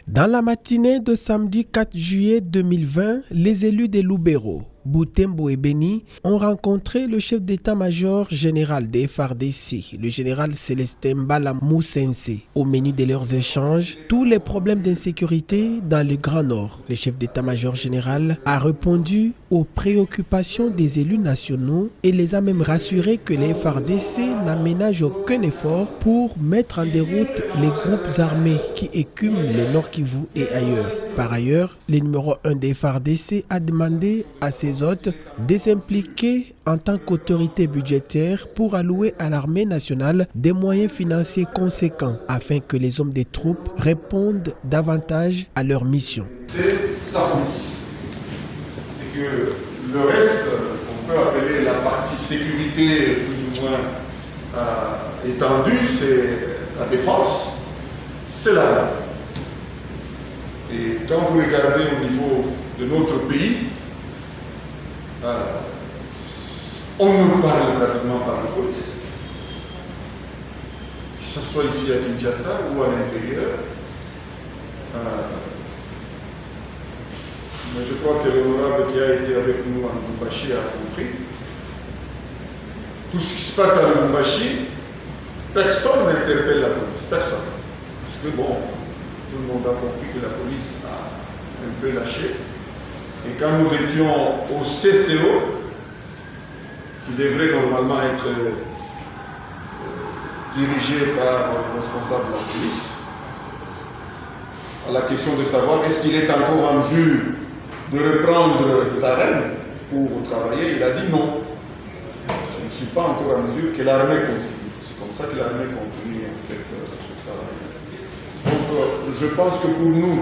Dans la matinée de samedi 4 juillet 2020, les élus des Lubero, Butembo et Beni ont rencontré le chef d'état-major général des FARDC, le général Célestin Mbala Moussense. Au menu de leurs échanges, tous les problèmes d'insécurité dans le Grand Nord. Le chef d'état-major général a répondu aux préoccupations des élus nationaux et les a même rassurés que les FARDC n'aménagent aucun effort pour mettre en déroute les groupes armés qui écument le Nord Kivu et ailleurs. Par ailleurs, le numéro 1 des FARDC a demandé à ses hôtes de s'impliquer en tant qu'autorité budgétaire pour allouer à l'armée nationale des moyens financiers conséquents afin que les hommes des troupes répondent davantage à leur mission. C'est la police. Et que le reste, on peut appeler la partie sécurité plus ou moins étendue, c'est la défense, c'est l'armée. Et quand vous regardez au niveau de notre pays, on ne parle pratiquement pas de police. Que ce soit ici à Kinshasa ou à l'intérieur. Mais je crois que l'honorable qui a été avec nous à Lubumbashi a compris. Tout ce qui se passe à Lubumbashi, personne n'interpelle la police. Personne. Parce que bon, tout le monde a compris que la police a un peu lâché. Et quand nous étions au CCO, qui devrait normalement être dirigé par le responsable de la police, à la question de savoir est-ce qu'il est encore en mesure de reprendre l'arène pour travailler, il a dit non. Je ne suis pas encore en mesure que l'armée continue. C'est comme ça que l'armée continue en fait ce travail. Donc je pense que pour nous,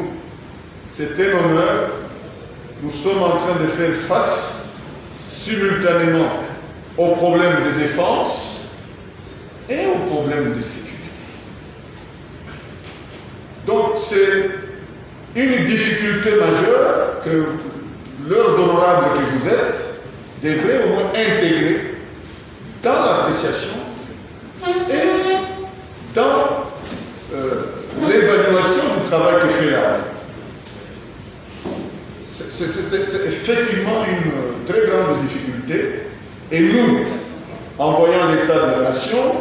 c'est un honneur. Nous sommes en train de faire face simultanément aux problèmes de défense et aux problèmes de sécurité. Donc c'est une difficulté majeure que leurs honorables que vous êtes devraient au moins intégrer dans l'appréciation et dans l'évaluation du travail que fait l'armée. C'est effectivement une très grande difficulté. Et nous, en voyant l'état de la nation,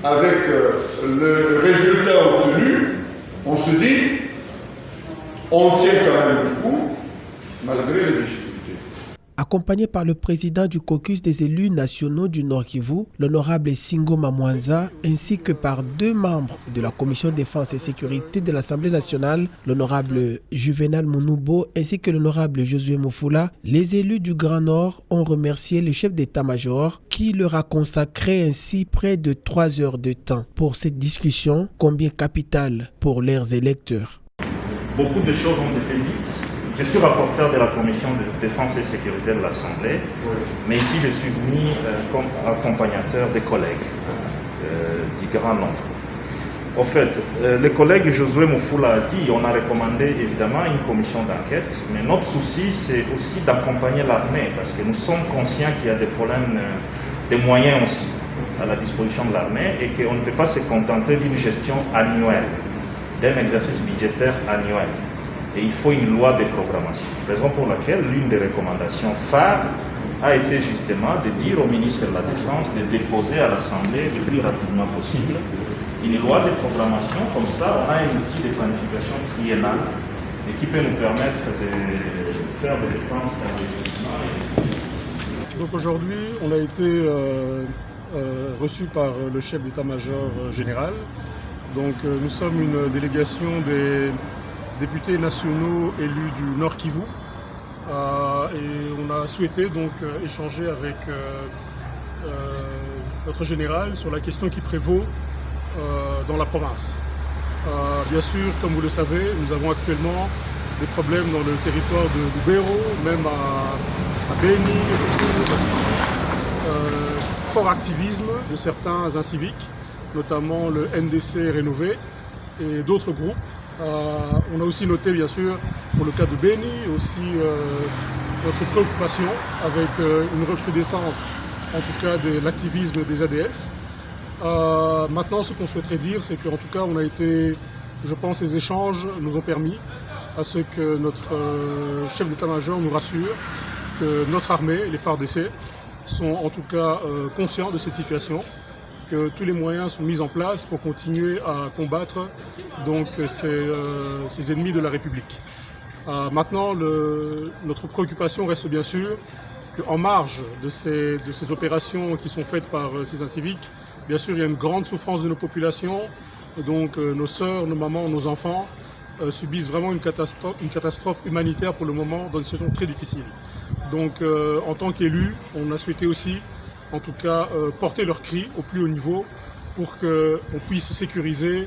avec le résultat obtenu, on se dit, on tient quand même le coup, malgré les difficultés. Accompagné par le président du caucus des élus nationaux du Nord Kivu, l'honorable Singo Mamwanza, ainsi que par deux membres de la commission défense et sécurité de l'Assemblée nationale, l'honorable Juvenal Mounoubo ainsi que l'honorable Josué Mofula, les élus du Grand Nord ont remercié le chef d'état-major qui leur a consacré ainsi près de 3 heures de temps pour cette discussion, combien capitale pour leurs électeurs. Beaucoup de choses ont été dites. Je suis rapporteur de la commission de défense et sécurité de l'Assemblée, mais ici je suis venu comme accompagnateur des collègues du Grand Nord. Au fait, le collègue Josué Mofula a dit, on a recommandé évidemment une commission d'enquête, mais notre souci c'est aussi d'accompagner l'armée, parce que nous sommes conscients qu'il y a des problèmes de moyens aussi à la disposition de l'armée, et qu'on ne peut pas se contenter d'une gestion annuelle, d'un exercice budgétaire annuel. Et il faut une loi de programmation. Raison pour laquelle l'une des recommandations phares a été justement de dire au ministre de la Défense de déposer à l'Assemblée le plus rapidement possible une loi de programmation. Comme ça, on a un outil de planification triennale et qui peut nous permettre de faire des dépenses d'investissement. Donc aujourd'hui, on a été reçu par le chef d'état-major général. Donc nous sommes une délégation des députés nationaux élus du Nord Kivu et on a souhaité donc échanger avec notre général sur la question qui prévaut dans la province. Bien sûr, comme vous le savez, nous avons actuellement des problèmes dans le territoire de Lubero, même à Beni, à Sissi. Fort activisme de certains inciviques, notamment le NDC Rénové et d'autres groupes. On a aussi noté, bien sûr, pour le cas de Beni, aussi notre préoccupation avec une recrudescence, en tout cas, de l'activisme des ADF. Maintenant, ce qu'on souhaiterait dire, c'est qu'en tout cas, on a été Je pense que ces échanges nous ont permis à ce que notre chef d'état-major nous rassure que notre armée, les FARDC, sont en tout cas conscients de cette situation, que tous les moyens sont mis en place pour continuer à combattre donc, ces ennemis de la République. Maintenant, notre préoccupation reste bien sûr qu'en marge de ces opérations qui sont faites par ces inciviques, bien sûr il y a une grande souffrance de nos populations, donc nos sœurs, nos mamans, nos enfants subissent vraiment une catastrophe humanitaire pour le moment dans une situation très difficile. Donc en tant qu'élus, on a souhaité aussi en tout cas porter leur cri au plus haut niveau pour qu'on puisse sécuriser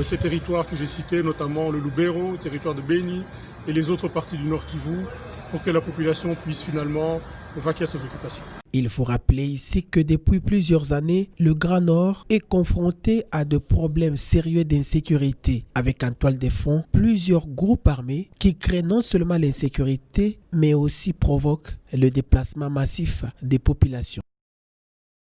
ces territoires que j'ai cités, notamment le Lubero, le territoire de Beni et les autres parties du Nord Kivu, pour que la population puisse finalement vaquer à ses occupations. Il faut rappeler ici que depuis plusieurs années, le Grand Nord est confronté à de problèmes sérieux d'insécurité, avec en toile de fond plusieurs groupes armés qui créent non seulement l'insécurité, mais aussi provoquent le déplacement massif des populations.